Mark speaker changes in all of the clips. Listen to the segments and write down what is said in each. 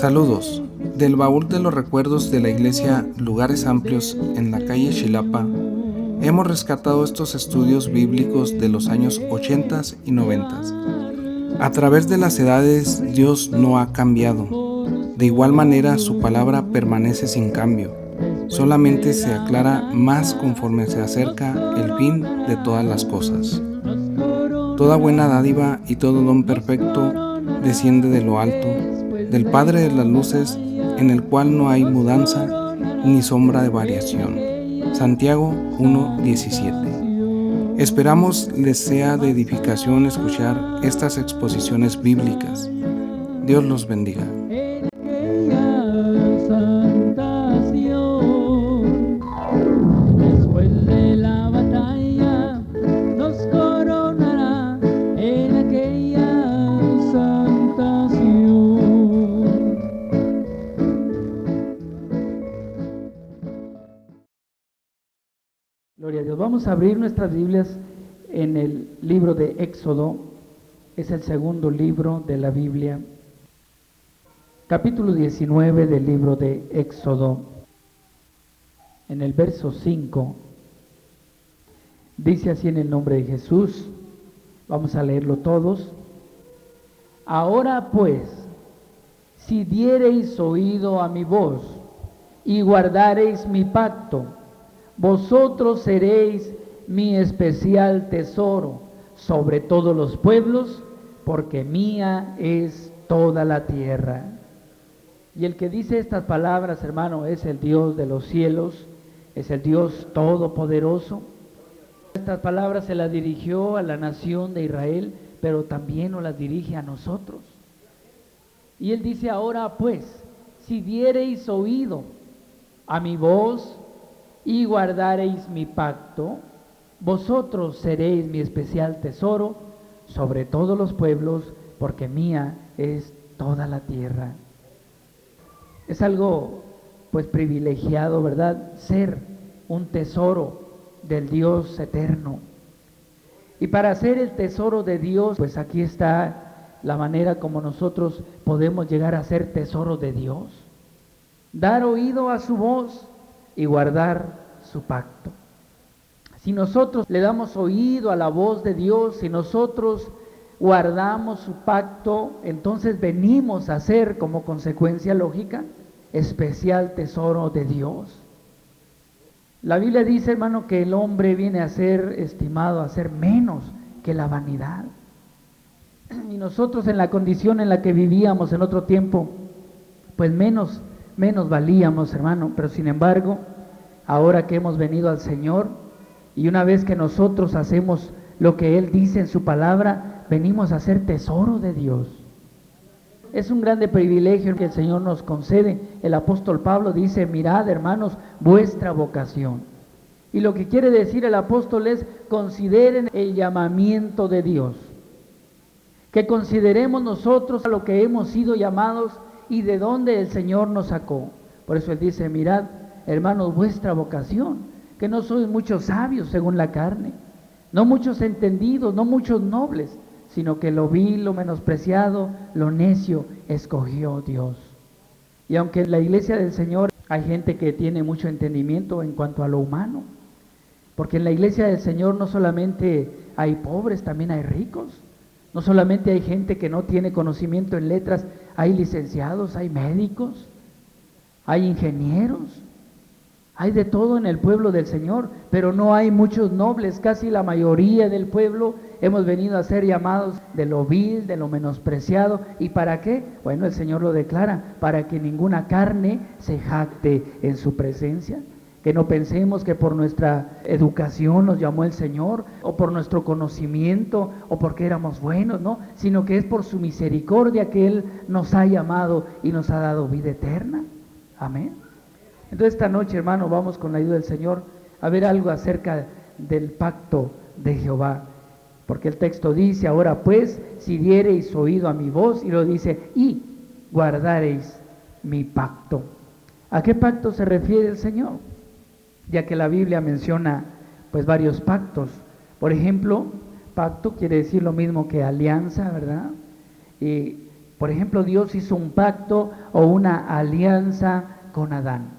Speaker 1: Saludos. Del baúl de los recuerdos de la iglesia Lugares Amplios en la calle Xilapa, hemos rescatado estos estudios bíblicos de los años 80 y 90. A través de las edades, Dios no ha cambiado. De igual manera, su palabra permanece sin cambio. Solamente se aclara más conforme se acerca el fin de todas las cosas. Toda buena dádiva y todo don perfecto desciende de lo alto, del Padre de las luces, en el cual no hay mudanza ni sombra de variación. Santiago 1:17. Esperamos les sea de edificación escuchar estas exposiciones bíblicas. Dios los bendiga.
Speaker 2: Después de la batalla nos coronará en aquella santa Sion. Gloria a Dios. Vamos a abrir nuestras Biblias en el libro de Éxodo. Es el segundo libro de la Biblia. Capítulo 19 del libro de Éxodo. En el verso 5, dice así en el nombre de Jesús, vamos a leerlo todos. Ahora pues, si diereis oído a mi voz y guardareis mi pacto, vosotros seréis mi especial tesoro sobre todos los pueblos, porque mía es toda la tierra. Y el que dice estas palabras, hermano, es el Dios de los cielos, es el Dios todopoderoso. Estas palabras se las dirigió a la nación de Israel, pero también nos las dirige a nosotros. Y él dice, ahora pues, si diereis oído a mi voz y guardareis mi pacto, vosotros seréis mi especial tesoro sobre todos los pueblos, porque mía es toda la tierra. Es algo pues privilegiado, ¿verdad? Ser un tesoro del Dios eterno. Y para ser el tesoro de Dios, pues aquí está la manera como nosotros podemos llegar a ser tesoro de Dios. Dar oído a su voz y guardar su pacto. Si nosotros le damos oído a la voz de Dios, si nosotros guardamos su pacto, entonces venimos a ser, como consecuencia lógica, especial tesoro de Dios. La Biblia dice, hermano, que el hombre viene a ser estimado, a ser menos que la vanidad. Y nosotros en la condición en la que vivíamos en otro tiempo, pues menos valíamos, hermano. Pero sin embargo, ahora que hemos venido al Señor, y una vez que nosotros hacemos lo que Él dice en su palabra, venimos a ser tesoro de Dios. Es un grande privilegio que el Señor nos concede. El apóstol Pablo dice, mirad, hermanos, vuestra vocación. Y lo que quiere decir el apóstol es, consideren el llamamiento de Dios. Que consideremos nosotros a lo que hemos sido llamados y de dónde el Señor nos sacó. Por eso Él dice, mirad, hermanos, vuestra vocación. Que no sois muchos sabios según la carne, no muchos entendidos, no muchos nobles, sino que lo vil, lo menospreciado, lo necio, escogió Dios. Y aunque en la iglesia del Señor hay gente que tiene mucho entendimiento en cuanto a lo humano, porque en la iglesia del Señor no solamente hay pobres, también hay ricos, no solamente hay gente que no tiene conocimiento en letras, hay licenciados, hay médicos, hay ingenieros, hay de todo en el pueblo del Señor, pero no hay muchos nobles. Casi la mayoría del pueblo hemos venido a ser llamados de lo vil, de lo menospreciado. ¿Y para qué? Bueno, el Señor lo declara, para que ninguna carne se jacte en su presencia. Que no pensemos que por nuestra educación nos llamó el Señor, o por nuestro conocimiento, o porque éramos buenos, no, sino que es por su misericordia que Él nos ha llamado y nos ha dado vida eterna. Amén. Entonces esta noche, hermano, vamos con la ayuda del Señor a ver algo acerca del pacto de Jehová. Porque el texto dice, ahora pues, si diereis oído a mi voz, y lo dice, y guardareis mi pacto. ¿A qué pacto se refiere el Señor? Ya que la Biblia menciona pues varios pactos. Por ejemplo, pacto quiere decir lo mismo que alianza, ¿verdad? Y Por ejemplo, Dios hizo un pacto o una alianza con Adán.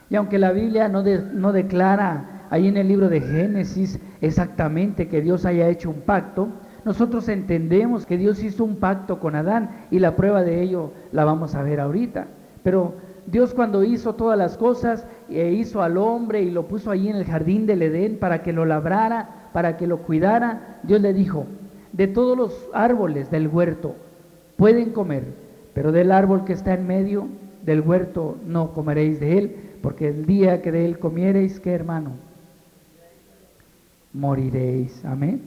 Speaker 2: Y aunque la Biblia no declara ahí en el libro de Génesis exactamente que Dios haya hecho un pacto, nosotros entendemos que Dios hizo un pacto con Adán y la prueba de ello la vamos a ver ahorita. Pero Dios, cuando hizo todas las cosas, hizo al hombre y lo puso allí en el jardín del Edén para que lo labrara, para que lo cuidara, Dios le dijo: de todos los árboles del huerto pueden comer, pero del árbol que está en medio del huerto no comeréis de él, porque el día que de él comiereis, ¿qué, hermano? Moriréis. Amén.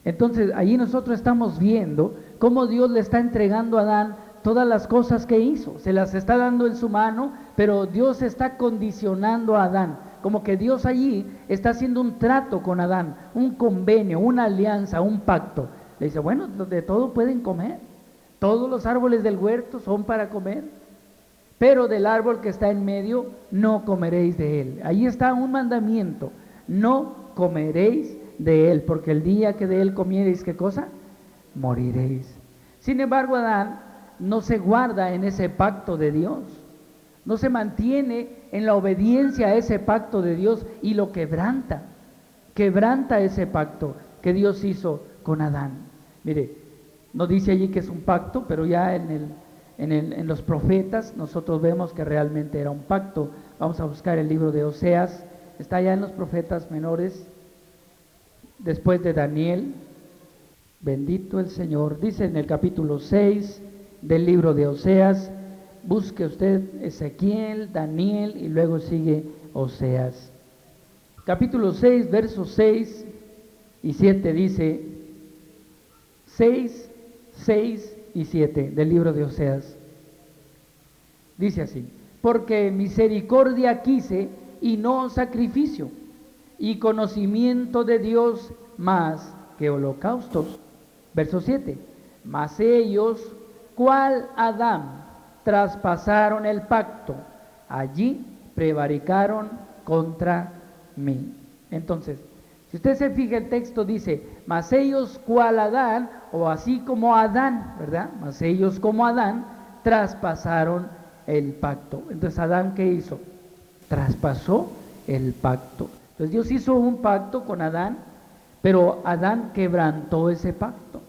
Speaker 2: Entonces allí nosotros estamos viendo cómo Dios le está entregando a Adán todas las cosas que hizo, se las está dando en su mano, pero Dios está condicionando a Adán, como que Dios allí está haciendo un trato con Adán, un convenio, una alianza, un pacto. Le dice: bueno, de todo pueden comer, todos los árboles del huerto son para comer, pero del árbol que está en medio no comeréis de él. Ahí está un mandamiento: no comeréis de él, porque el día que de él comiereis, ¿qué cosa? Moriréis. Sin embargo, Adán no se guarda en ese pacto de Dios, no se mantiene en la obediencia a ese pacto de Dios y lo quebranta ese pacto que Dios hizo con Adán. Mire, no dice allí que es un pacto, pero ya en los profetas nosotros vemos que realmente era un pacto. Vamos a buscar el libro de Oseas, está ya en los profetas menores, después de Daniel. Bendito el Señor. Dice en el capítulo 6 del libro de Oseas, busque usted Ezequiel, Daniel y luego sigue Oseas. Capítulo 6, versos 6 y 7 dice, 6 y 7 del libro de Oseas. Dice así: porque misericordia quise y no sacrificio, y conocimiento de Dios más que holocaustos. Verso 7: mas ellos, cual Adán, traspasaron el pacto, allí prevaricaron contra mí. Entonces, si usted se fija, el texto dice: mas ellos cual Adán, o así como Adán, ¿verdad? Mas ellos como Adán traspasaron el pacto. Entonces, ¿Adán qué hizo? Traspasó el pacto. Entonces Dios hizo un pacto con Adán, pero Adán quebrantó ese pacto.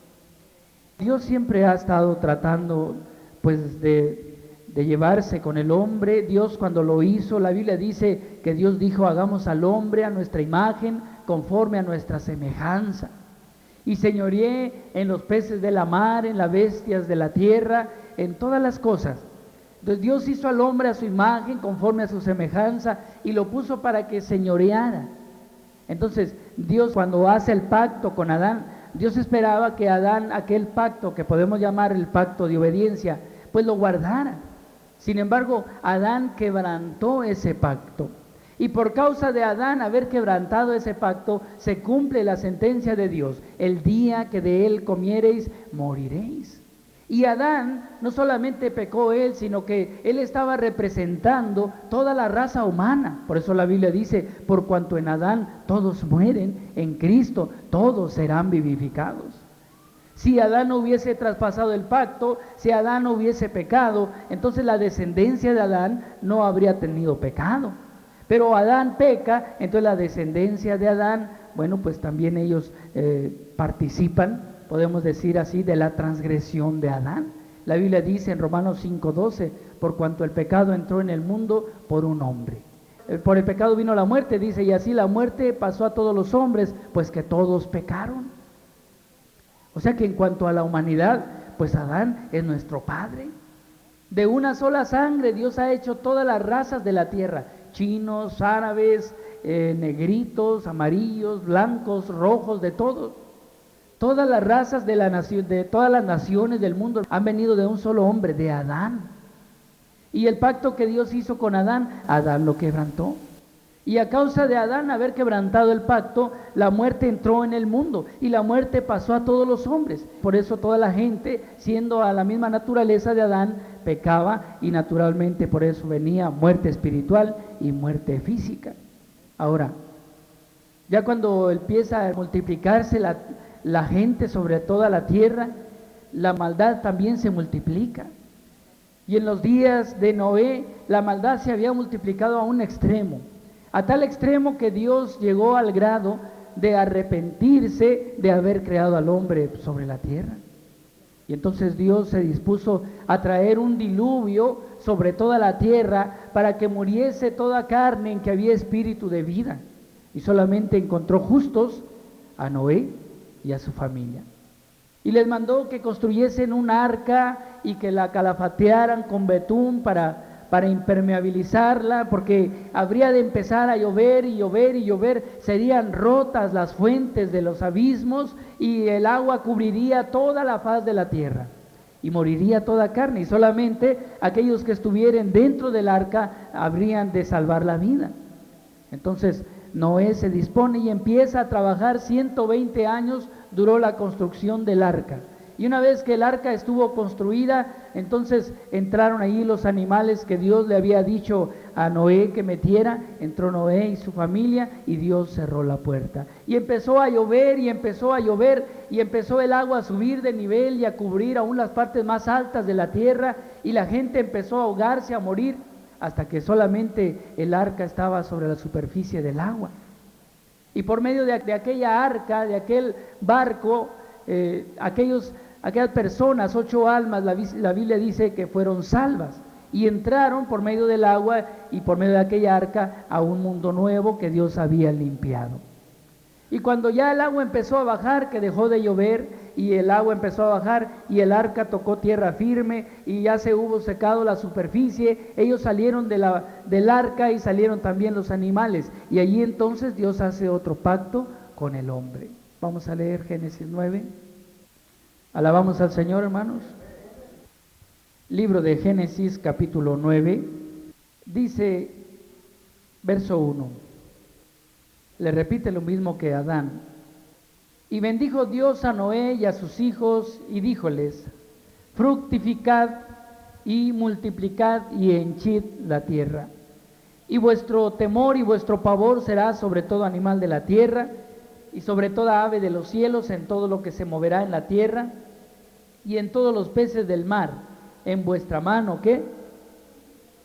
Speaker 2: Dios siempre ha estado tratando pues de llevarse con el hombre. Dios, cuando lo hizo, la Biblia dice que Dios dijo: hagamos al hombre a nuestra imagen, conforme a nuestra semejanza, y señoreé en los peces de la mar, en las bestias de la tierra, en todas las cosas. Entonces Dios hizo al hombre a su imagen, conforme a su semejanza, y lo puso para que señoreara. Entonces Dios, cuando hace el pacto con Adán, Dios esperaba que Adán, aquel pacto que podemos llamar el pacto de obediencia, pues lo guardara. Sin embargo, Adán quebrantó ese pacto, y por causa de Adán haber quebrantado ese pacto, se cumple la sentencia de Dios: el día que de él comiereis, moriréis. Y Adán no solamente pecó él, sino que él estaba representando toda la raza humana. Por eso la Biblia dice: por cuanto en Adán todos mueren, en Cristo todos serán vivificados. Si Adán no hubiese traspasado el pacto, si Adán no hubiese pecado, entonces la descendencia de Adán no habría tenido pecado. Pero Adán peca, entonces la descendencia de Adán, bueno, pues también ellos participan, podemos decir así, de la transgresión de Adán. La Biblia dice en Romanos 5:12: por cuanto el pecado entró en el mundo por un hombre. Por el pecado vino la muerte, dice, y así la muerte pasó a todos los hombres, pues que todos pecaron. O sea que en cuanto a la humanidad, pues Adán es nuestro padre. De una sola sangre Dios ha hecho todas las razas de la tierra: chinos, árabes, negritos, amarillos, blancos, rojos, de todos. Todas las razas de la nación, de todas las naciones del mundo han venido de un solo hombre, de Adán. Y el pacto que Dios hizo con Adán, Adán lo quebrantó. Y a causa de Adán haber quebrantado el pacto, la muerte entró en el mundo y la muerte pasó a todos los hombres. Por eso toda la gente, siendo a la misma naturaleza de Adán, pecaba, y naturalmente por eso venía muerte espiritual y muerte física. Ahora, ya cuando empieza a multiplicarse la gente sobre toda la tierra, la maldad también se multiplica. Y en los días de Noé, la maldad se había multiplicado a un extremo, a tal extremo que Dios llegó al grado de arrepentirse de haber creado al hombre sobre la tierra. Y entonces Dios se dispuso a traer un diluvio sobre toda la tierra para que muriese toda carne en que había espíritu de vida. Y solamente encontró justos a Noé y a su familia. Y les mandó que construyesen un arca y que la calafatearan con betún para impermeabilizarla, porque habría de empezar a llover y llover y llover, serían rotas las fuentes de los abismos y el agua cubriría toda la faz de la tierra y moriría toda carne, y solamente aquellos que estuvieran dentro del arca habrían de salvar la vida. Entonces Noé se dispone y empieza a trabajar. 120 años duró la construcción del arca. Y una vez que el arca estuvo construida, entonces entraron ahí los animales que Dios le había dicho a Noé que metiera. Entró Noé y su familia y Dios cerró la puerta. Y empezó a llover y empezó a llover y empezó el agua a subir de nivel y a cubrir aún las partes más altas de la tierra, y la gente empezó a ahogarse, a morir, hasta que solamente el arca estaba sobre la superficie del agua. Y por medio de aquella arca, de aquel barco, aquellas personas, 8 almas, la Biblia dice que fueron salvas y entraron por medio del agua y por medio de aquella arca a un mundo nuevo que Dios había limpiado. Y cuando ya el agua empezó a bajar, que dejó de llover y el agua empezó a bajar y el arca tocó tierra firme y ya se hubo secado la superficie, ellos salieron del arca y salieron también los animales, y allí entonces Dios hace otro pacto con el hombre. Vamos a leer Génesis 9. Alabamos al Señor, hermanos. Libro de Génesis, capítulo 9, dice, verso 1, le repite lo mismo que Adán. Y bendijo Dios a Noé y a sus hijos, y díjoles, fructificad y multiplicad y henchid la tierra. Y vuestro temor y vuestro pavor será sobre todo animal de la tierra, y sobre toda ave de los cielos, en todo lo que se moverá en la tierra, y en todos los peces del mar. En vuestra mano, ¿qué?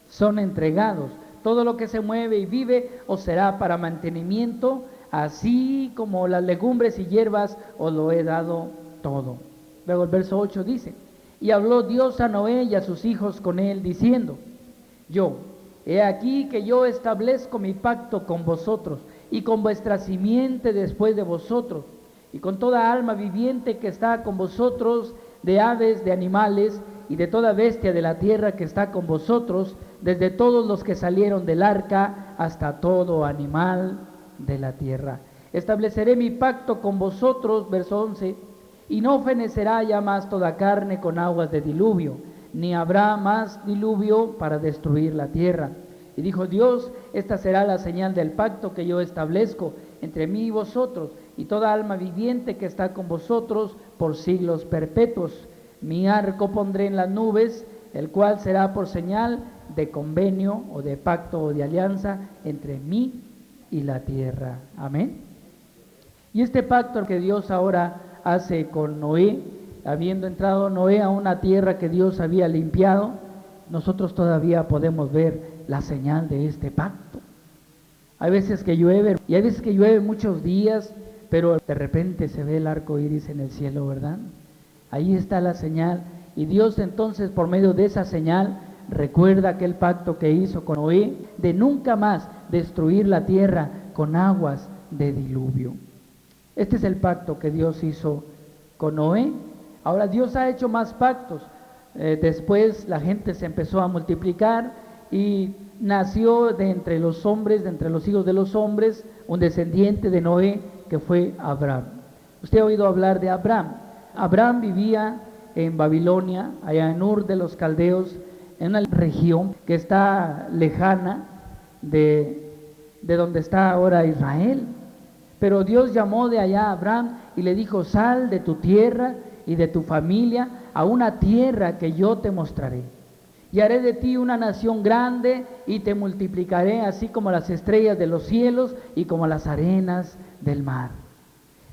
Speaker 2: Son entregados. Todo lo que se mueve y vive os será para mantenimiento, así como las legumbres y hierbas os lo he dado todo. Luego el verso 8 dice, y habló Dios a Noé y a sus hijos con él, diciendo, he aquí que yo establezco mi pacto con vosotros y con vuestra simiente después de vosotros, y con toda alma viviente que está con vosotros, de aves, de animales, y de toda bestia de la tierra que está con vosotros, desde todos los que salieron del arca hasta todo animal de la tierra. Estableceré mi pacto con vosotros, verso 11, y no fenecerá ya más toda carne con aguas de diluvio, ni habrá más diluvio para destruir la tierra. Y dijo Dios, esta será la señal del pacto que yo establezco entre mí y vosotros, y toda alma viviente que está con vosotros por siglos perpetuos. Mi arco pondré en las nubes, el cual será por señal de convenio o de pacto o de alianza entre mí y la tierra. Amén. Y este pacto que Dios ahora hace con Noé, habiendo entrado Noé a una tierra que Dios había limpiado, nosotros todavía podemos ver la señal de este pacto. Hay veces que llueve, y hay veces que llueve muchos días, pero de repente se ve el arco iris en el cielo, ¿verdad? Ahí está la señal, y Dios entonces por medio de esa señal recuerda aquel pacto que hizo con Noé de nunca más destruir la tierra con aguas de diluvio. Este es el pacto que Dios hizo con Noé. Ahora Dios ha hecho más pactos. Después la gente se empezó a multiplicar y nació de entre los hombres, de entre los hijos de los hombres, un descendiente de Noé que fue Abraham. Usted ha oído hablar de Abraham. Abraham vivía en Babilonia, allá en Ur de los Caldeos, en una región que está lejana de donde está ahora Israel. Pero Dios llamó de allá a Abraham y le dijo, sal de tu tierra y de tu familia a una tierra que yo te mostraré. Y haré de ti una nación grande y te multiplicaré así como las estrellas de los cielos y como las arenas del mar.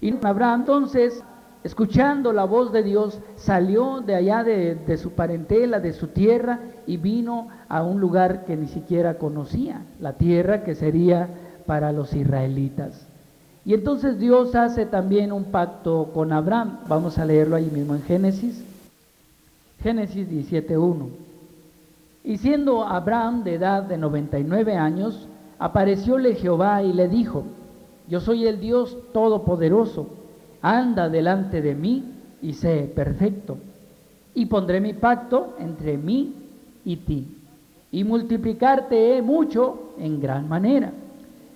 Speaker 2: Y Abraham entonces escuchando la voz de Dios, salió de allá de su parentela, de su tierra, y vino a un lugar que ni siquiera conocía, la tierra que sería para los israelitas. Y entonces Dios hace también un pacto con Abraham. Vamos a leerlo ahí mismo en Génesis 17:1. Y siendo Abraham de edad de 99 años, aparecióle Jehová y le dijo: yo soy el Dios Todopoderoso, anda delante de mí y sé perfecto, y pondré mi pacto entre mí y ti, y multiplicarte he mucho en gran manera.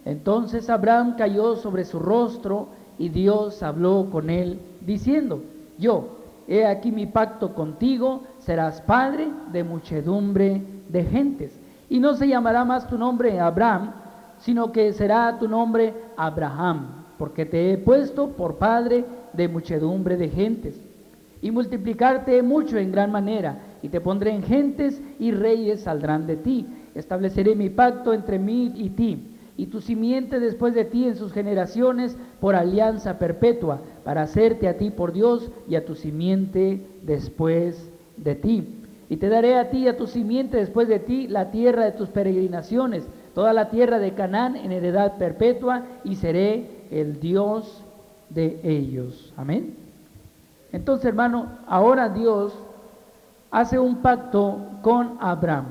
Speaker 2: Entonces Abraham cayó sobre su rostro, y Dios habló con él, diciendo: he aquí mi pacto contigo, serás padre de muchedumbre de gentes, y no se llamará más tu nombre Abraham, sino que será tu nombre Abraham, porque te he puesto por padre de muchedumbre de gentes. Y multiplicarte mucho en gran manera, y te pondré en gentes, y reyes saldrán de ti. Estableceré mi pacto entre mí y ti, y tu simiente después de ti en sus generaciones, por alianza perpetua, para hacerte a ti por Dios, y a tu simiente después de ti. Y te daré a ti y a tu simiente después de ti la tierra de tus peregrinaciones, toda la tierra de Canaán en heredad perpetua, y seré el Dios de ellos. Amén. Entonces, hermano, ahora Dios hace un pacto con Abraham.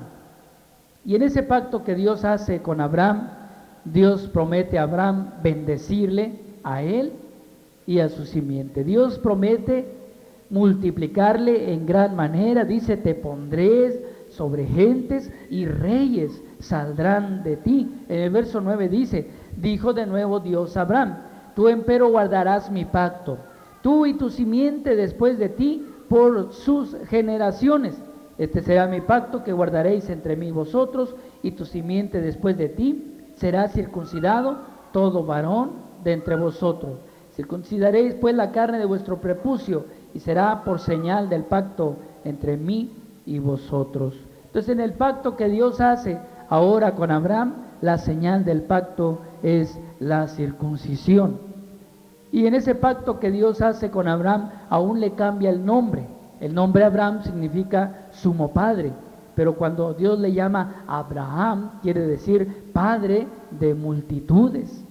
Speaker 2: Y en ese pacto que Dios hace con Abraham, Dios promete a Abraham bendecirle a él y a su simiente. Dios promete multiplicarle en gran manera. Dice: te pondré sobre gentes, y reyes saldrán de ti. En el verso 9 dice: dijo de nuevo Dios a Abraham: tú empero guardarás mi pacto, tú y tu simiente después de ti por sus generaciones. Este será mi pacto que guardaréis entre mí y vosotros, y tu simiente después de ti será circuncidado todo varón de entre vosotros. Circuncidaréis pues la carne de vuestro prepucio, y será por señal del pacto entre mí y vosotros. Entonces, en el pacto que Dios hace ahora con Abraham, la señal del pacto es la circuncisión. Y en ese pacto que Dios hace con Abraham, aún le cambia el nombre. El nombre Abraham significa sumo padre, pero cuando Dios le llama Abraham, quiere decir padre de multitudes.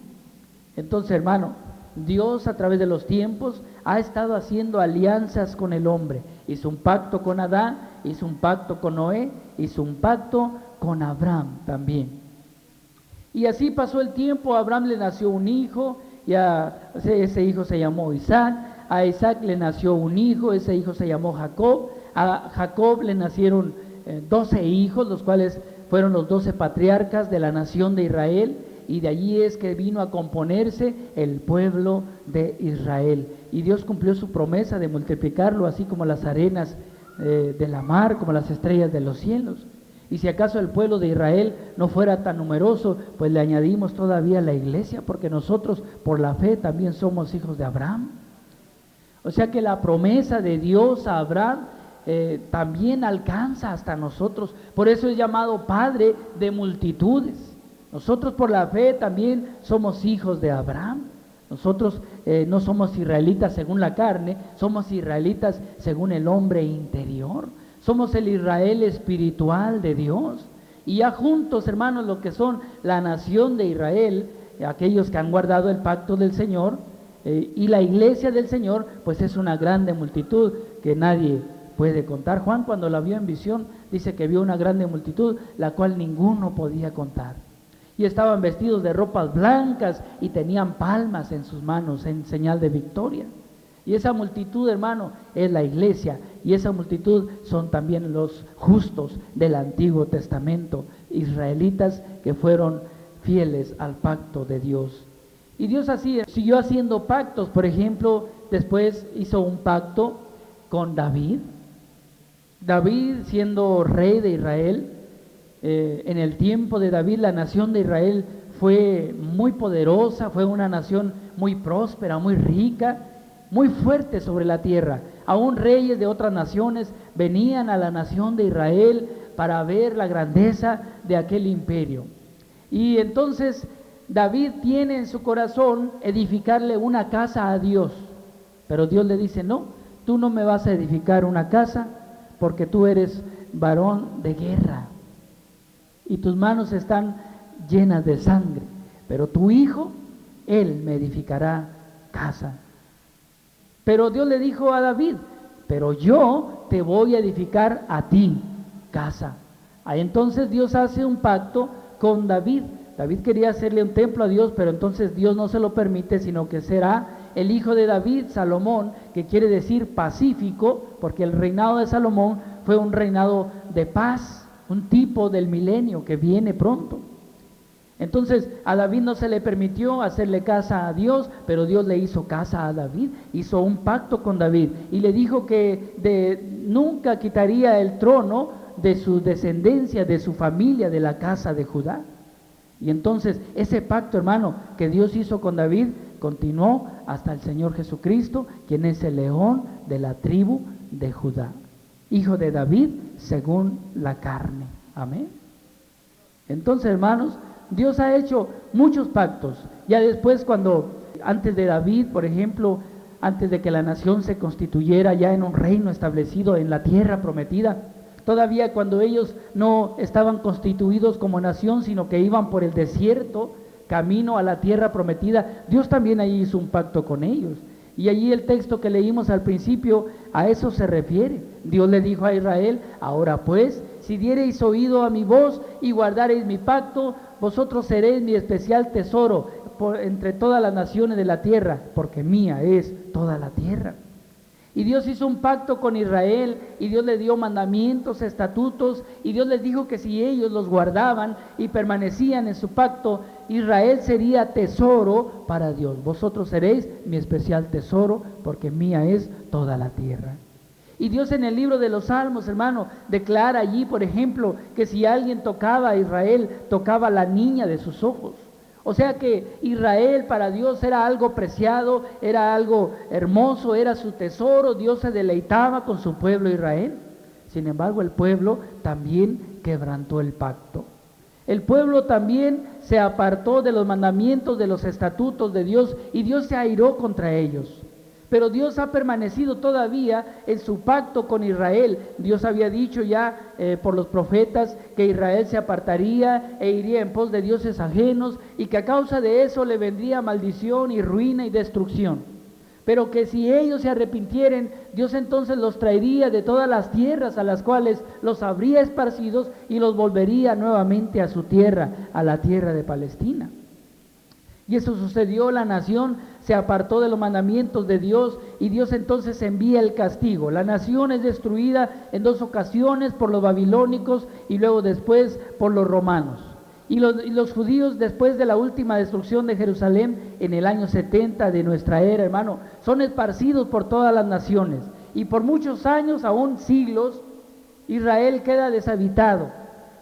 Speaker 2: Entonces, hermano, Dios a través de los tiempos ha estado haciendo alianzas con el hombre. Hizo un pacto con Adán, hizo un pacto con Noé, hizo un pacto con Abraham también. Y así pasó el tiempo. A Abraham le nació un hijo, y ese hijo se llamó Isaac. A Isaac le nació un hijo, ese hijo se llamó Jacob. A Jacob le nacieron 12 hijos, los cuales fueron los 12 patriarcas de la nación de Israel, y de allí es que vino a componerse el pueblo de Israel. Y Dios cumplió su promesa de multiplicarlo, así como las arenas de la mar, como las estrellas de los cielos. Y si acaso el pueblo de Israel no fuera tan numeroso, pues le añadimos todavía la iglesia, porque nosotros por la fe también somos hijos de Abraham. O sea que la promesa de Dios a Abraham también alcanza hasta nosotros. Por eso es llamado Padre de multitudes. Nosotros por la fe también somos hijos de Abraham. Nosotros no somos israelitas según la carne, somos israelitas según el hombre interior. Somos el Israel espiritual de Dios. Y ya juntos, hermanos, lo que son la nación de Israel, aquellos que han guardado el pacto del Señor, y la iglesia del Señor, pues es una grande multitud que nadie puede contar. Juan, cuando la vio en visión, dice que vio una grande multitud, la cual ninguno podía contar. Y estaban vestidos de ropas blancas y tenían palmas en sus manos en señal de victoria. Y esa multitud, hermano, es la iglesia, y esa multitud son también los justos del Antiguo Testamento, israelitas que fueron fieles al pacto de Dios. Y Dios así siguió haciendo pactos. Por ejemplo, después hizo un pacto con David. David, siendo rey de Israel, en el tiempo de David la nación de Israel fue muy poderosa, fue una nación muy próspera, muy rica, muy fuerte sobre la tierra. Aún reyes de otras naciones venían a la nación de Israel para ver la grandeza de aquel imperio. Y entonces David tiene en su corazón edificarle una casa a Dios. Pero Dios le dice, no, tú no me vas a edificar una casa porque tú eres varón de guerra y tus manos están llenas de sangre, pero tu hijo, él me edificará casa. Pero Dios le dijo a David, pero yo te voy a edificar a ti casa. Ahí entonces Dios hace un pacto con David. David quería hacerle un templo a Dios, pero entonces Dios no se lo permite, sino que será el hijo de David, Salomón, que quiere decir pacífico, porque el reinado de Salomón fue un reinado de paz, un tipo del milenio que viene pronto. Entonces a David no se le permitió hacerle casa a Dios, pero Dios le hizo casa a David, hizo un pacto con David y le dijo que nunca quitaría el trono de su descendencia, de su familia, de la casa de Judá. Y entonces ese pacto, hermano, que Dios hizo con David, continuó hasta el Señor Jesucristo, quien es el león de la tribu de Judá, hijo de David según la carne. Amén. Entonces, hermanos, Dios ha hecho muchos pactos. Ya después, antes de David, por ejemplo, antes de que la nación se constituyera ya en un reino establecido en la tierra prometida, todavía cuando ellos no estaban constituidos como nación, sino que iban por el desierto, camino a la tierra prometida, Dios también ahí hizo un pacto con ellos. Y allí el texto que leímos al principio, a eso se refiere. Dios le dijo a Israel, ahora pues, si diereis oído a mi voz y guardareis mi pacto, vosotros seréis mi especial tesoro entre todas las naciones de la tierra, porque mía es toda la tierra. Y Dios hizo un pacto con Israel, y Dios le dio mandamientos, estatutos, y Dios les dijo que si ellos los guardaban y permanecían en su pacto, Israel sería tesoro para Dios. Vosotros seréis mi especial tesoro, porque mía es toda la tierra. Y Dios en el libro de los Salmos, hermano, declara allí, por ejemplo, que si alguien tocaba a Israel, tocaba a la niña de sus ojos. O sea que Israel para Dios era algo preciado, era algo hermoso, era su tesoro. Dios se deleitaba con su pueblo Israel. Sin embargo, el pueblo también quebrantó el pacto. El pueblo también se apartó de los mandamientos, de los estatutos de Dios, y Dios se airó contra ellos. Pero Dios ha permanecido todavía en su pacto con Israel. Dios había dicho ya por los profetas que Israel se apartaría e iría en pos de dioses ajenos, y que a causa de eso le vendría maldición y ruina y destrucción. Pero que si ellos se arrepintieren, Dios entonces los traería de todas las tierras a las cuales los habría esparcidos y los volvería nuevamente a su tierra, a la tierra de Palestina. Y eso sucedió, la nación se apartó de los mandamientos de Dios y Dios entonces envía el castigo. La nación es destruida en 2 ocasiones por los babilónicos y luego después por los romanos. Y los judíos, después de la última destrucción de Jerusalén en el año 70 de nuestra era, hermano, son esparcidos por todas las naciones. Y por muchos años, aún siglos, Israel queda deshabitado.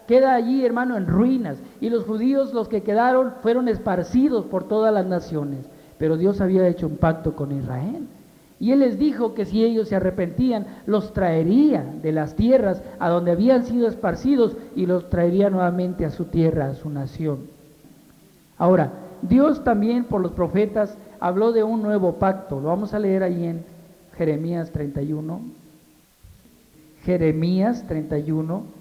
Speaker 2: Queda allí, hermano, en ruinas, y los judíos, los que quedaron, fueron esparcidos por todas las naciones. Pero Dios había hecho un pacto con Israel, y Él les dijo que si ellos se arrepentían, los traería de las tierras a donde habían sido esparcidos, y los traería nuevamente a su tierra, a su nación. Ahora, Dios también por los profetas habló de un nuevo pacto. Lo vamos a leer ahí en Jeremías 31. Jeremías 31.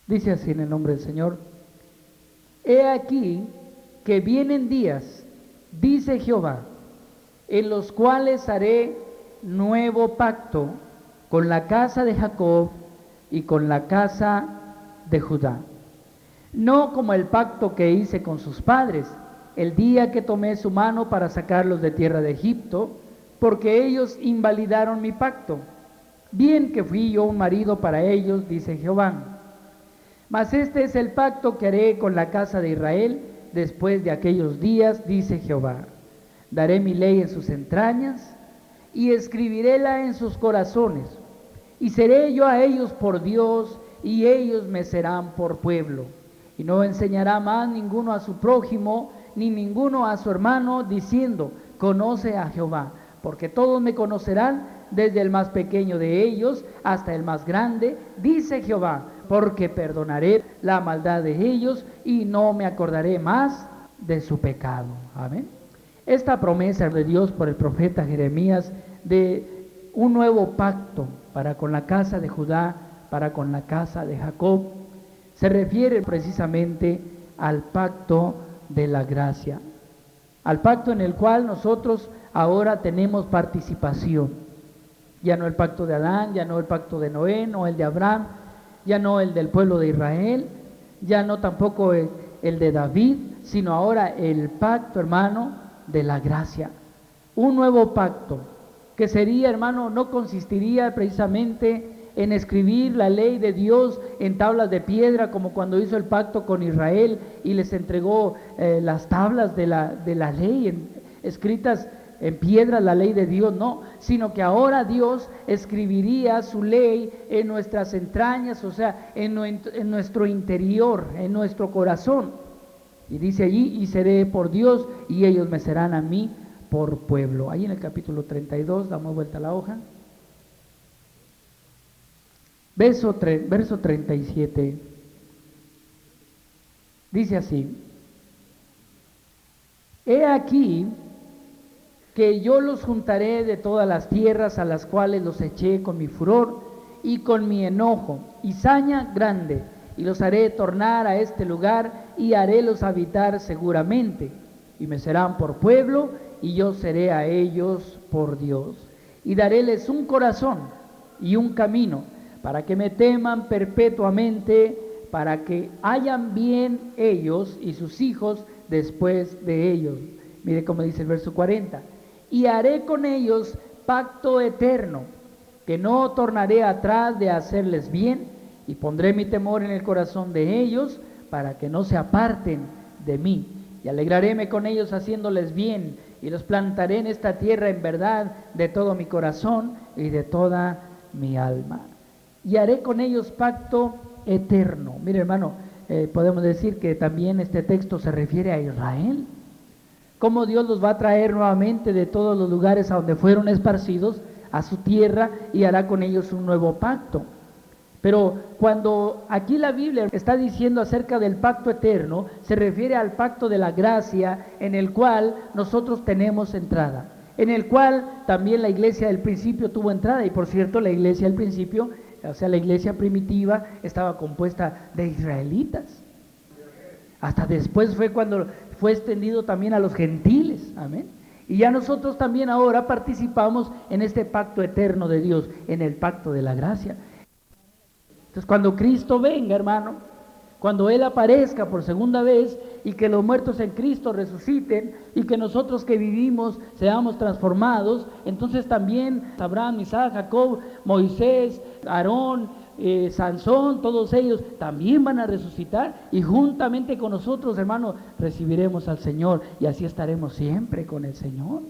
Speaker 2: Dice así en el nombre del Señor: He aquí que vienen días, dice Jehová, en los cuales haré nuevo pacto con la casa de Jacob y con la casa de Judá, no como el pacto que hice con sus padres el día que tomé su mano para sacarlos de tierra de Egipto, porque ellos invalidaron mi pacto. Bien que fui yo un marido para ellos, dice Jehová. Mas este es el pacto que haré con la casa de Israel después de aquellos días, dice Jehová. Daré mi ley en sus entrañas y escribiréla en sus corazones, y seré yo a ellos por Dios, y ellos me serán por pueblo. Y no enseñará más ninguno a su prójimo, ni ninguno a su hermano, diciendo, conoce a Jehová, porque todos me conocerán, desde el más pequeño de ellos hasta el más grande, dice Jehová, porque perdonaré la maldad de ellos y no me acordaré más de su pecado. Amén. Esta promesa de Dios por el profeta Jeremías de un nuevo pacto para con la casa de Judá, para con la casa de Jacob, se refiere precisamente al pacto de la gracia, al pacto en el cual nosotros ahora tenemos participación. Ya no el pacto de Adán, ya no el pacto de Noé, no el de Abraham, ya no el del pueblo de Israel, ya no tampoco el de David, sino ahora el pacto, hermano, de la gracia. Un nuevo pacto que sería, hermano, no consistiría precisamente en escribir la ley de Dios en tablas de piedra, como cuando hizo el pacto con Israel y les entregó las tablas de la ley escritas en piedra, la ley de Dios, no, sino que ahora Dios escribiría su ley en nuestras entrañas, o sea, en nuestro interior, en nuestro corazón. Y dice allí, y seré por Dios, y ellos me serán a mí por pueblo. Ahí en el capítulo 32, damos vuelta a la hoja. Verso 37, dice así: He aquí que yo los juntaré de todas las tierras a las cuales los eché con mi furor y con mi enojo y saña grande, y los haré tornar a este lugar y harélos habitar seguramente, y me serán por pueblo, y yo seré a ellos por Dios, y daréles un corazón y un camino, para que me teman perpetuamente, para que hayan bien ellos y sus hijos después de ellos. Mire cómo dice el verso 40. Y haré con ellos pacto eterno, que no tornaré atrás de hacerles bien, y pondré mi temor en el corazón de ellos, para que no se aparten de mí. Y alegraréme con ellos haciéndoles bien, y los plantaré en esta tierra en verdad de todo mi corazón y de toda mi alma. Y haré con ellos pacto eterno. Mire, hermano, podemos decir que también este texto se refiere a Israel. Cómo Dios los va a traer nuevamente de todos los lugares a donde fueron esparcidos a su tierra y hará con ellos un nuevo pacto. Pero cuando aquí la Biblia está diciendo acerca del pacto eterno, se refiere al pacto de la gracia en el cual nosotros tenemos entrada, en el cual también la iglesia del principio tuvo entrada. Y por cierto, la iglesia del principio, o sea, la iglesia primitiva, estaba compuesta de israelitas. Hasta después fue cuando fue extendido también a los gentiles, amén. Y ya nosotros también ahora participamos en este pacto eterno de Dios, en el pacto de la gracia. Entonces, cuando Cristo venga, hermano, cuando Él aparezca por segunda vez y que los muertos en Cristo resuciten y que nosotros que vivimos seamos transformados, entonces también Abraham, Isaac, Jacob, Moisés, Aarón, Sansón, todos ellos también van a resucitar y juntamente con nosotros, hermano, recibiremos al Señor y así estaremos siempre con el Señor.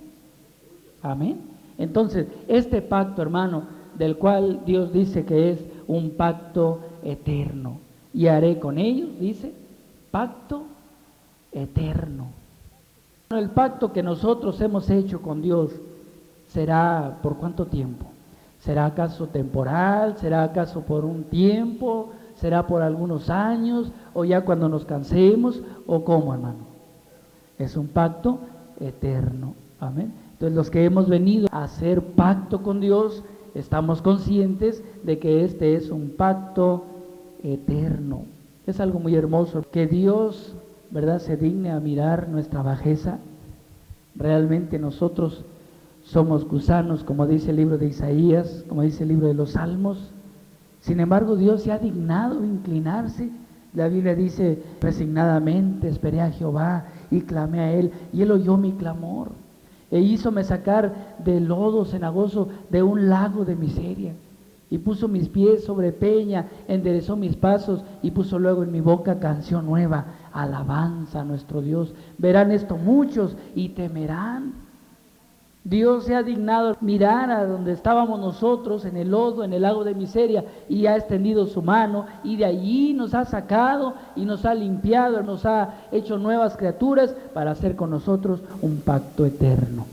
Speaker 2: Amén. Entonces, este pacto, hermano, del cual Dios dice que es un pacto eterno, y haré con ellos, dice, pacto eterno. El pacto que nosotros hemos hecho con Dios será ¿por cuánto tiempo? ¿Será acaso temporal? ¿Será acaso por un tiempo? ¿Será por algunos años? ¿O ya cuando nos cansemos? ¿O cómo, hermano? Es un pacto eterno. Amén. Entonces, los que hemos venido a hacer pacto con Dios, estamos conscientes de que este es un pacto eterno. Es algo muy hermoso que Dios, ¿verdad?, se digne a mirar nuestra bajeza. Realmente nosotros somos gusanos, como dice el libro de Isaías, como dice el libro de los Salmos. Sin embargo, Dios se ha dignado inclinarse. La Biblia dice, resignadamente esperé a Jehová y clamé a Él, y Él oyó mi clamor. E hízome sacar del lodo cenagoso, de un lago de miseria. Y puso mis pies sobre peña, enderezó mis pasos, y puso luego en mi boca canción nueva, alabanza a nuestro Dios. Verán esto muchos y temerán. Dios se ha dignado mirar a donde estábamos nosotros, en el lodo, en el lago de miseria, y ha extendido su mano, y de allí nos ha sacado, y nos ha limpiado, nos ha hecho nuevas criaturas, para hacer con nosotros un pacto eterno.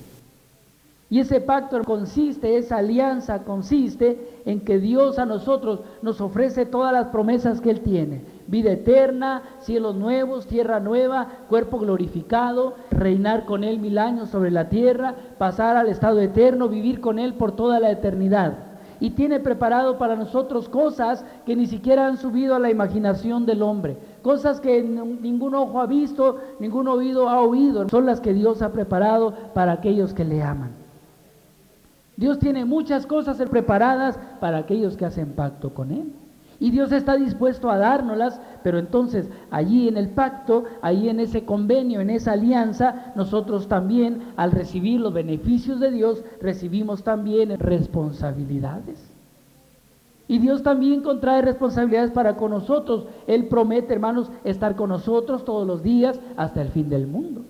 Speaker 2: Y ese pacto consiste, esa alianza consiste en que Dios a nosotros nos ofrece todas las promesas que Él tiene. Vida eterna, cielos nuevos, tierra nueva, cuerpo glorificado, reinar con Él 1000 años sobre la tierra, pasar al estado eterno, vivir con Él por toda la eternidad. Y tiene preparado para nosotros cosas que ni siquiera han subido a la imaginación del hombre. Cosas que ningún ojo ha visto, ningún oído ha oído. Son las que Dios ha preparado para aquellos que le aman. Dios tiene muchas cosas preparadas para aquellos que hacen pacto con Él. Y Dios está dispuesto a dárnoslas, pero entonces allí en el pacto, ahí en ese convenio, en esa alianza, nosotros también al recibir los beneficios de Dios, recibimos también responsabilidades. Y Dios también contrae responsabilidades para con nosotros. Él promete, hermanos, estar con nosotros todos los días hasta el fin del mundo.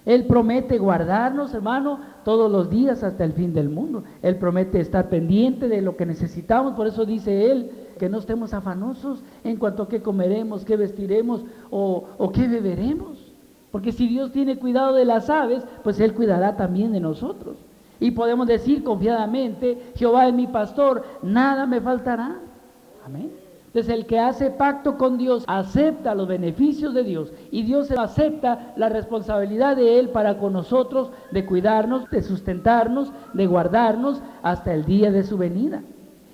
Speaker 2: Él promete guardarnos, hermano, todos los días hasta el fin del mundo. Él promete estar pendiente de lo que necesitamos. Por eso dice Él que no estemos afanosos en cuanto a qué comeremos, qué vestiremos o qué beberemos. Porque si Dios tiene cuidado de las aves, pues Él cuidará también de nosotros. Y podemos decir confiadamente, Jehová es mi pastor, nada me faltará. Amén. Entonces el que hace pacto con Dios acepta los beneficios de Dios y Dios acepta la responsabilidad de Él para con nosotros de cuidarnos, de sustentarnos, de guardarnos hasta el día de su venida.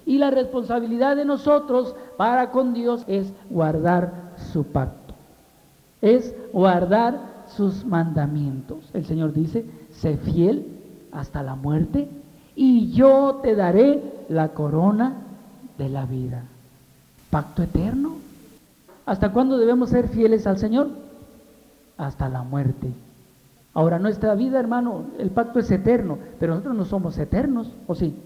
Speaker 2: Y la responsabilidad de nosotros para con Dios es guardar su pacto, es guardar sus mandamientos. El Señor dice, sé fiel hasta la muerte y yo te daré la corona de la vida. Pacto eterno. ¿Hasta cuándo debemos ser fieles al Señor? Hasta la muerte. Ahora, nuestra vida, hermano, el pacto es eterno, pero nosotros no somos eternos, ¿o sí?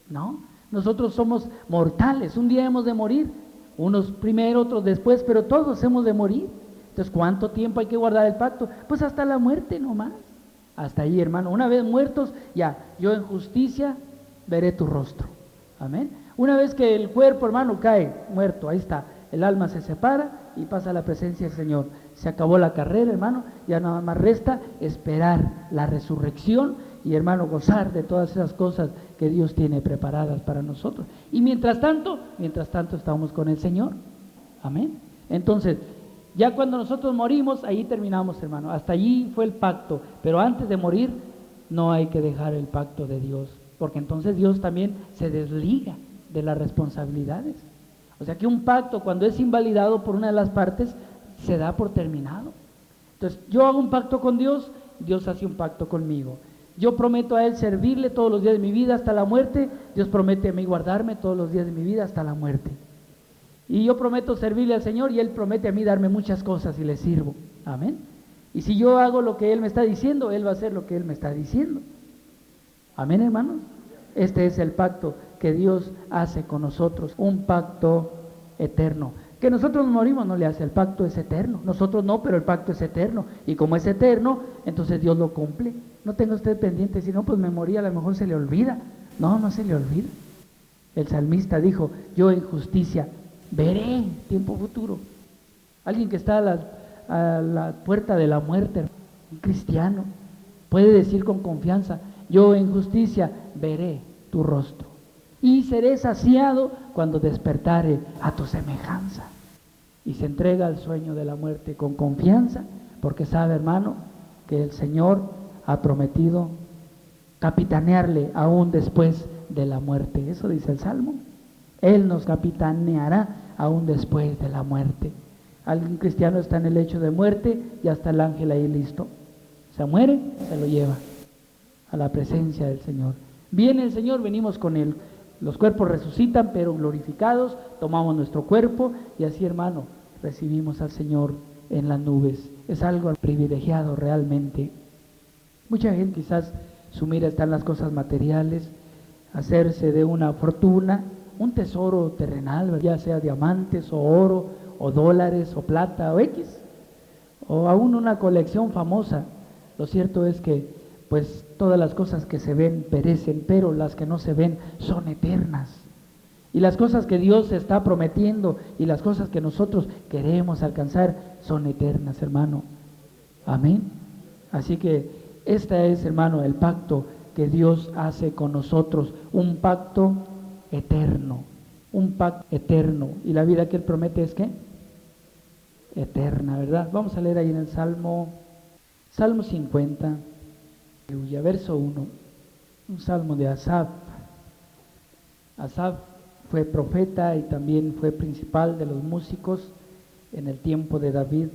Speaker 2: No, nosotros somos mortales, un día hemos de morir, unos primero, otros después, pero todos hemos de morir. Entonces, ¿cuánto tiempo hay que guardar el pacto? Pues hasta la muerte nomás. Hasta ahí, hermano, una vez muertos, ya, yo en justicia veré tu rostro. Amén. Una vez que el cuerpo, hermano, cae muerto, ahí está, el alma se separa y pasa a la presencia del Señor. Se acabó la carrera, hermano, ya nada más resta esperar la resurrección y, hermano, gozar de todas esas cosas que Dios tiene preparadas para nosotros. Y mientras tanto estamos con el Señor. Amén. Entonces, ya cuando nosotros morimos, ahí terminamos, hermano. Hasta allí fue el pacto, pero antes de morir no hay que dejar el pacto de Dios, porque entonces Dios también se desliga de las responsabilidades. O sea que un pacto, cuando es invalidado por una de las partes, se da por terminado. Entonces yo hago un pacto con Dios, Dios hace un pacto conmigo. Yo prometo a Él servirle todos los días de mi vida hasta la muerte, Dios promete a mí guardarme todos los días de mi vida hasta la muerte. Y yo prometo servirle al Señor y Él promete a mí darme muchas cosas y le sirvo. Amén. Y si yo hago lo que Él me está diciendo, Él va a hacer lo que Él me está diciendo. Amén, hermanos. Este es el pacto que Dios hace con nosotros, un pacto eterno. Que nosotros morimos no le hace, el pacto es eterno. Nosotros no, pero el pacto es eterno. Y como es eterno, entonces Dios lo cumple. No tenga usted pendiente, si no, pues me morí, a lo mejor se le olvida. No, no se le olvida. El salmista dijo, yo en justicia veré tiempo futuro. Alguien que está a la puerta de la muerte, un cristiano, puede decir con confianza, yo en justicia veré tu rostro y seré saciado cuando despertare a tu semejanza. Y se entrega al sueño de la muerte con confianza, porque sabe, hermano, que el Señor ha prometido capitanearle aún después de la muerte. Eso dice el Salmo. Él nos capitaneará aún después de la muerte. Alguien cristiano está en el lecho de muerte y hasta el ángel ahí listo. Se muere, se lo lleva a la presencia del Señor. Viene el Señor, venimos con Él. Los cuerpos resucitan, pero glorificados, tomamos nuestro cuerpo y así, hermano, recibimos al Señor en las nubes. Es algo privilegiado realmente. Mucha gente quizás su mira está en las cosas materiales, hacerse de una fortuna, un tesoro terrenal, ya sea diamantes o oro o dólares o plata o X, o aún una colección famosa. Lo cierto es que pues todas las cosas que se ven perecen, pero las que no se ven son eternas. Y las cosas que Dios está prometiendo y las cosas que nosotros queremos alcanzar son eternas, hermano. Amén. Así que este es, hermano, el pacto que Dios hace con nosotros, un pacto eterno, un pacto eterno. Y la vida que Él promete es ¿qué? Eterna, ¿verdad? Vamos a leer ahí en el Salmo 50, aleluya, verso 1, un salmo de Asaf. Asaf fue profeta y también fue principal de los músicos en el tiempo de David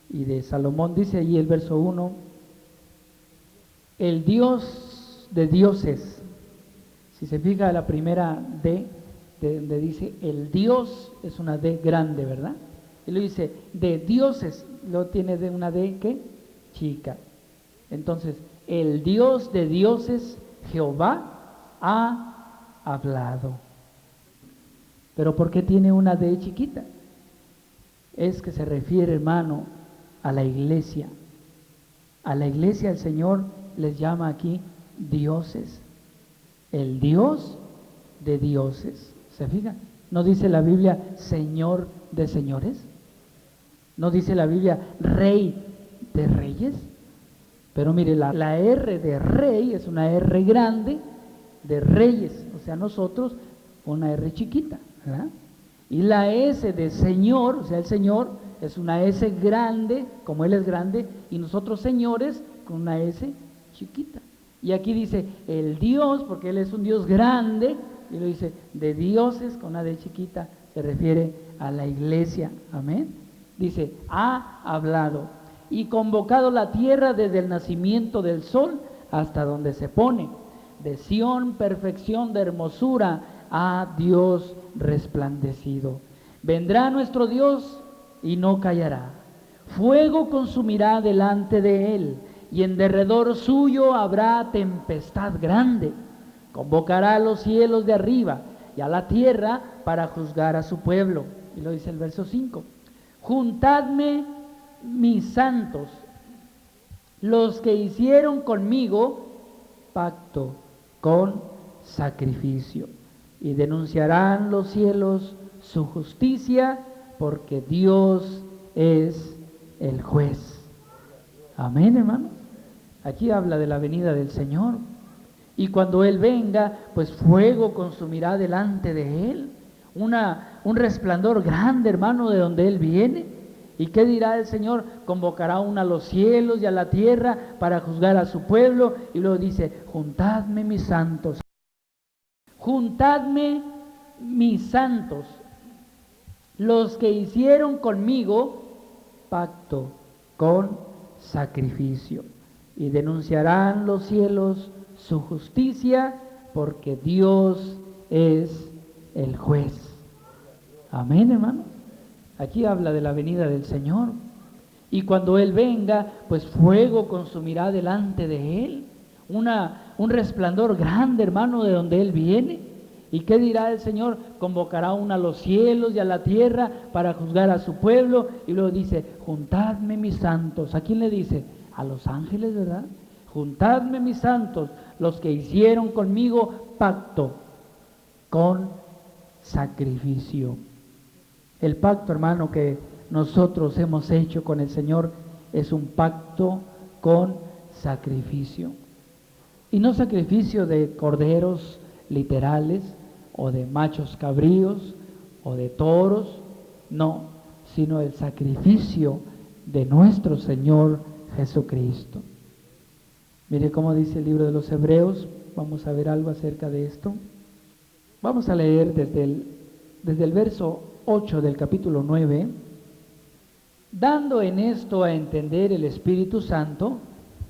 Speaker 2: y de Salomón. Dice allí el verso 1, el Dios de dioses. Si se fija la primera D, de donde dice el Dios, es una D grande, ¿verdad? Y lo dice de dioses, lo tiene de una D, ¿qué? Chica. Entonces, el Dios de dioses, Jehová, ha hablado. ¿Pero por qué tiene una D chiquita? Es que se refiere, hermano, a la iglesia. A la iglesia el Señor les llama aquí dioses. El Dios de dioses. ¿Se fijan? ¿No dice la Biblia Señor de señores? ¿No dice la Biblia Rey de reyes? Pero mire, la R de rey es una R grande de reyes, o sea, nosotros una R chiquita, ¿verdad? Y la S de Señor, o sea, el Señor es una S grande, como Él es grande, y nosotros señores con una S chiquita. Y aquí dice el Dios, porque Él es un Dios grande, y lo dice de dioses con una D chiquita, se refiere a la iglesia, amén. Dice, ha hablado y convocado la tierra desde el nacimiento del sol hasta donde se pone. De Sión, perfección de hermosura, ha Dios resplandecido. Vendrá nuestro Dios y no callará. Fuego consumirá delante de él, y en derredor suyo habrá tempestad grande. Convocará a los cielos de arriba y a la tierra para juzgar a su pueblo. Y lo dice el verso 5. Juntadme mis santos, los que hicieron conmigo pacto con sacrificio, y denunciarán los cielos su justicia, porque Dios es el juez. Amén, hermano. Aquí habla de la venida del Señor. Y cuando Él venga, pues fuego consumirá delante de Él. Un resplandor grande, hermano, de donde Él viene. ¿Y qué dirá el Señor? Convocará aún a los cielos y a la tierra para juzgar a su pueblo. Y luego dice, juntadme mis santos. Juntadme mis santos, los que hicieron conmigo pacto con sacrificio. Y denunciarán los cielos su justicia, porque Dios es el juez. Amén, hermano. Aquí habla de la venida del Señor. Y cuando Él venga, pues fuego consumirá delante de Él. Un resplandor grande, hermano, de donde Él viene. ¿Y qué dirá el Señor? Convocará aún a los cielos y a la tierra para juzgar a su pueblo. Y luego dice, juntadme mis santos. ¿A quién le dice? A los ángeles, ¿verdad? Juntadme mis santos, los que hicieron conmigo pacto con sacrificio. El pacto, hermano, que nosotros hemos hecho con el Señor es un pacto con sacrificio. Y no sacrificio de corderos literales o de machos cabríos o de toros, no, sino el sacrificio de nuestro Señor Jesucristo. Mire cómo dice el libro de los Hebreos. Vamos a ver algo acerca de esto. Vamos a leer desde el verso 8 del capítulo 9. Dando en esto a entender el Espíritu Santo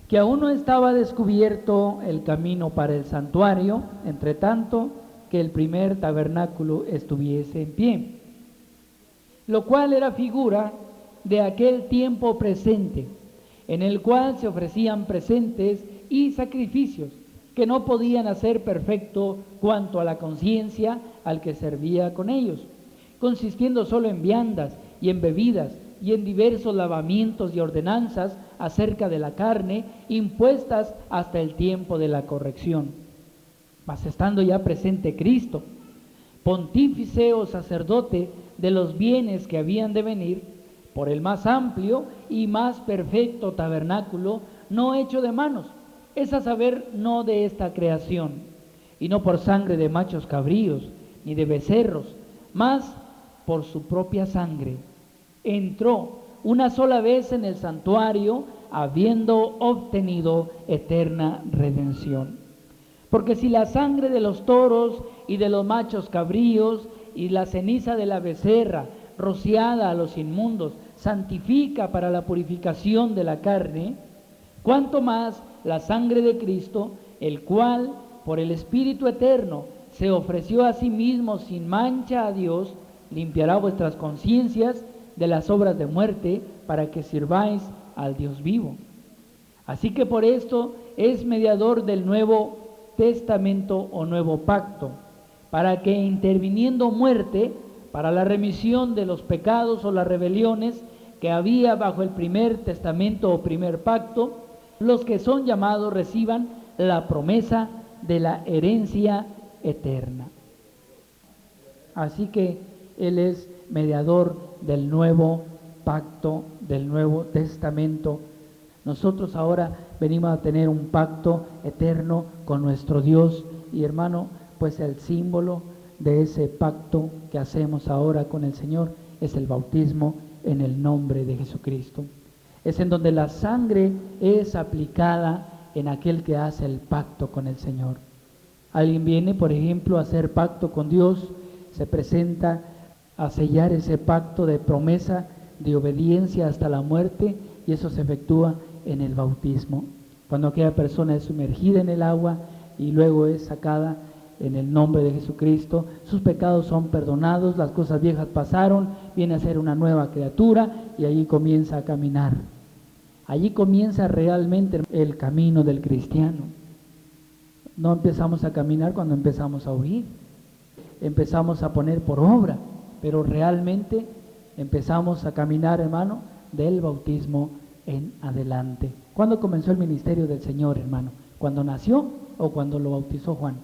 Speaker 2: que aún no estaba descubierto el camino para el santuario, entre tanto que el primer tabernáculo estuviese en pie, lo cual era figura de aquel tiempo presente, en el cual se ofrecían presentes y sacrificios que no podían hacer perfecto cuanto a la conciencia al que servía con ellos, consistiendo solo en viandas y en bebidas y en diversos lavamientos y ordenanzas acerca de la carne, impuestas hasta el tiempo de la corrección. Mas estando ya presente Cristo, pontífice o sacerdote de los bienes que habían de venir, por el más amplio y más perfecto tabernáculo, no hecho de manos, es a saber, no de esta creación, y no por sangre de machos cabríos, ni de becerros, mas por su propia sangre. Entró una sola vez en el santuario, habiendo obtenido eterna redención. Porque si la sangre de los toros y de los machos cabríos y la ceniza de la becerra, rociada a los inmundos, santifica para la purificación de la carne, cuánto más la sangre de Cristo, el cual por el Espíritu eterno se ofreció a sí mismo sin mancha a Dios, limpiará vuestras conciencias de las obras de muerte para que sirváis al Dios vivo. Así que por esto es mediador del Nuevo Testamento o Nuevo Pacto, para que interviniendo muerte para la remisión de los pecados o las rebeliones que había bajo el primer testamento o primer pacto, los que son llamados reciban la promesa de la herencia eterna. Así que Él es mediador del nuevo pacto, del Nuevo Testamento. Nosotros ahora venimos a tener un pacto eterno con nuestro Dios y hermano, pues el símbolo de ese pacto que hacemos ahora con el Señor es el bautismo en el nombre de Jesucristo. Es en donde la sangre es aplicada en aquel que hace el pacto con el Señor. Alguien viene, por ejemplo, a hacer pacto con Dios, se presenta a sellar ese pacto de promesa, de obediencia hasta la muerte, y eso se efectúa en el bautismo. Cuando aquella persona es sumergida en el agua y luego es sacada en el nombre de Jesucristo, sus pecados son perdonados, las cosas viejas pasaron, viene a ser una nueva criatura y allí comienza a caminar. Allí comienza realmente el camino del cristiano. No empezamos a caminar cuando empezamos a oír, empezamos a poner por obra, pero realmente empezamos a caminar, hermano, del bautismo en adelante. ¿Cuándo comenzó el ministerio del Señor, hermano? ¿Cuando nació o cuando lo bautizó Juan?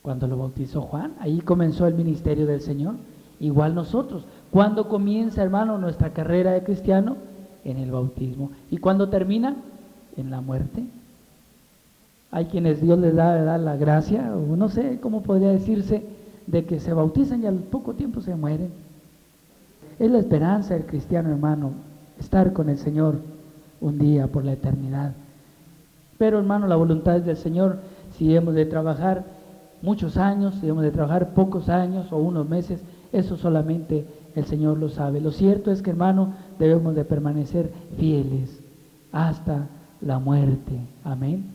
Speaker 2: Cuando lo bautizó Juan, ahí comenzó el ministerio del Señor. Igual nosotros. ¿Cuándo comienza, hermano, nuestra carrera de cristiano? En el bautismo. ¿Y cuándo termina? En la muerte. Hay quienes Dios les da la gracia, o no sé cómo podría decirse, de que se bautizan y al poco tiempo se mueren. Es la esperanza del cristiano, hermano, estar con el Señor un día por la eternidad. Pero, hermano, la voluntad es del Señor. Si hemos de trabajar muchos años, si hemos de trabajar pocos años o unos meses, eso solamente el Señor lo sabe. Lo cierto es que, hermano, debemos de permanecer fieles hasta la muerte. Amén.